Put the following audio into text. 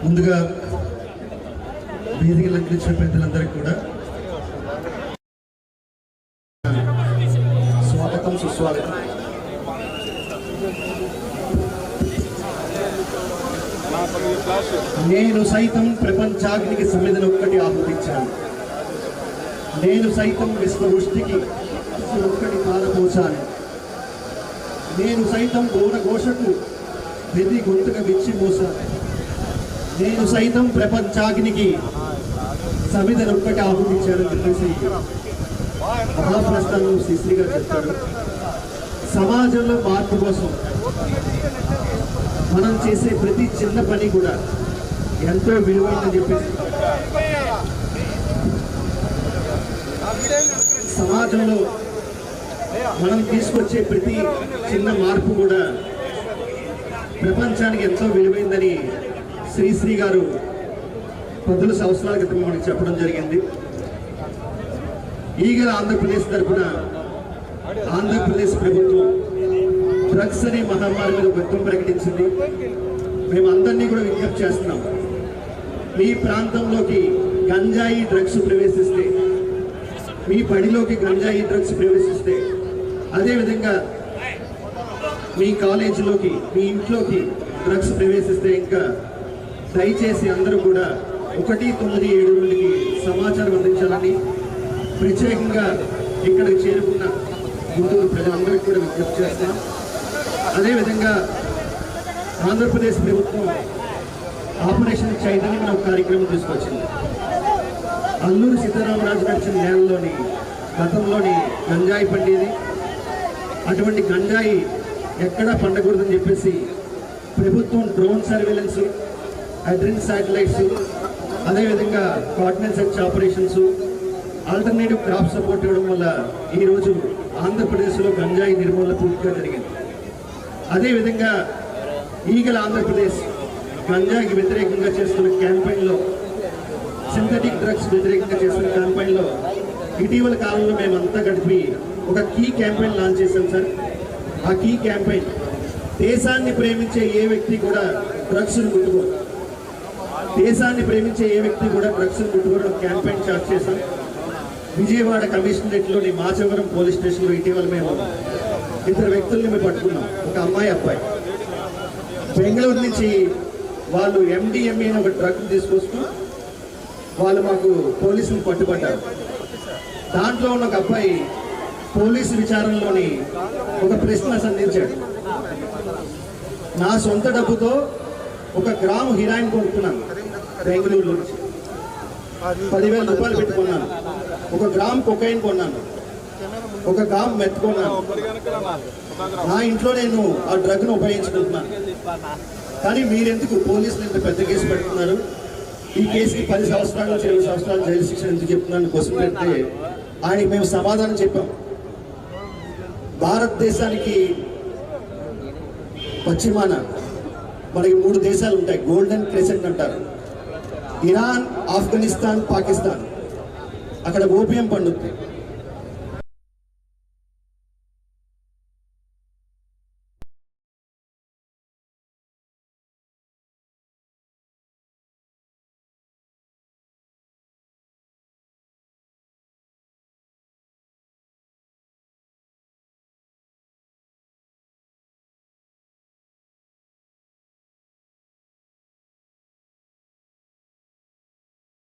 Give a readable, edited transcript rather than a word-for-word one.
ముందుగా వేదిక లంకించిన పెద్దలందరికీ కూడా స్వాగతం, సుస్వాగతం. నేను సైతం ప్రపంచాగ్నికి సమిధను ఒక్కటి ఆహ్వానించాను. నేను సైతం విశ్వవృష్టికి ఒక్కటి పారపోసాను. నేను సైతం ఘోషకు వెది గొంతుగా విచ్చి మోసాను. నేను సైతం ప్రపంచాగ్నికి సమిధను ఒక్కటి ఆహ్వానించానని చెప్పేసి మహాప్రస్థానం శ్రీశ్రీ గారు చెప్తారు. సమాజంలో మార్పు కోసం మనం చేసే ప్రతి చిన్న పని కూడా ఎంతో విలువైందని చెప్పేసి, సమాజంలో మనం తీసుకొచ్చే ప్రతి చిన్న మార్పు కూడా ప్రపంచానికి ఎంతో విలువైందని శ్రీశ్రీ గారు 10 సంవత్సరాల క్రితం మనకు చెప్పడం జరిగింది. ఈగల ఆంధ్రప్రదేశ్ తరఫున ఆంధ్రప్రదేశ్ ప్రభుత్వం డ్రగ్స్ అనే మహమ్మారి మీద యుద్ధం ప్రకటించింది. మేము అందరినీ కూడా విజ్ఞప్తి చేస్తున్నాం, మీ ప్రాంతంలోకి గంజాయి డ్రగ్స్ ప్రవేశిస్తే, మీ పడిలోకి గంజాయి డ్రగ్స్ ప్రవేశిస్తే, అదేవిధంగా మీ కాలేజీలోకి, మీ ఇంట్లోకి డ్రగ్స్ ప్రవేశిస్తే ఇంకా దయచేసి అందరూ కూడా 197కి సమాచారం అందించాలని ప్రత్యేకంగా ఇక్కడికి చేరుకున్న గుంటూరు ప్రజలందరికీ కూడా విజ్ఞప్తి చేస్తున్నాం. అదేవిధంగా ఆంధ్రప్రదేశ్ ప్రభుత్వం ఆపరేషన్ చైతన్యం అనే ఒక కార్యక్రమం తీసుకొచ్చింది. అల్లూరి సీతారామరాజు నడిచిన నేలలోని గతంలోని గంజాయి పండేది. అటువంటి గంజాయి ఎక్కడా పండకూడదని చెప్పేసి ప్రభుత్వం డ్రోన్ సర్వేలెన్స్, అడ్రిన్ శాటిలైట్స్, అదేవిధంగా cotton search operations, alternative crop support ఇవ్వడం వల్ల ఈరోజు ఆంధ్రప్రదేశ్లో గంజాయి నిర్మూలన పూర్తిగా జరిగింది. అదేవిధంగా ఈగల ఆంధ్రప్రదేశ్ గంజాయికి వ్యతిరేకంగా చేస్తున్న క్యాంపెయిన్లో, సింథటిక్ డ్రగ్స్ వ్యతిరేకంగా చేస్తున్న క్యాంపెయిన్లో ఇటీవల కాలంలో మేమంతా గడిపి ఒక కీ క్యాంపెయిన్ లాంచ్ చేశాం సార్. ఆ కీ క్యాంపెయిన్ దేశాన్ని ప్రేమించే ఏ వ్యక్తి కూడా డ్రగ్స్ను ముట్టుకోరు, దేశాన్ని ప్రేమించే ఏ వ్యక్తి కూడా డ్రగ్స్ను ముట్టుకోరు క్యాంపెయిన్ స్టార్ట్ చేశాం. విజయవాడ కమిషనరేట్లోని మాచవరం పోలీస్ స్టేషన్లో ఇటీవల మేము 2 వ్యక్తుల్ని మేము పట్టుకున్నాం. ఒక అమ్మాయి, అబ్బాయి బెంగళూరు నుంచి వాళ్ళు MDMA అనే ఒక డ్రగ్ తీసుకొస్తూ వాళ్ళు మాకు పోలీసులు పట్టుబడ్డారు. దాంట్లో ఉన్న ఒక అబ్బాయి పోలీసు విచారణలోని ఒక ప్రశ్న సంధించాడు. నా సొంత డబ్బుతో 1 గ్రాము హిరాయిన్ కొనుక్కున్నాను, బెంగళూరు నుంచి 10,000 రూపాయలు పెట్టుకున్నాను. 1 గ్రామ్ కొకైన్ కొన్నాను, 1 గ్రామ్ మెత్ కొన్నాను. నా ఇంట్లో నేను ఆ డ్రగ్ను ఉపయోగించుకుంటున్నాను. కానీ మీరెందుకు పోలీసులు ఇంత పెద్ద కేసు పెడుతున్నారు? ఈ కేసుకి 10 సంవత్సరాల నుంచి 20 సంవత్సరాలు జైలు శిక్ష ఎందుకు చెప్తున్నాను క్వశ్చన్ పెడితే ఆయనకి మేము సమాధానం చెప్పాం. భారతదేశానికి పశ్చిమాన మనకి 3 దేశాలు ఉంటాయి, గోల్డెన్ క్రెసెంట్ అంటారు. ఇరాన్, ఆఫ్ఘనిస్తాన్, పాకిస్తాన్. అక్కడ ఓపియం పండుద్ది.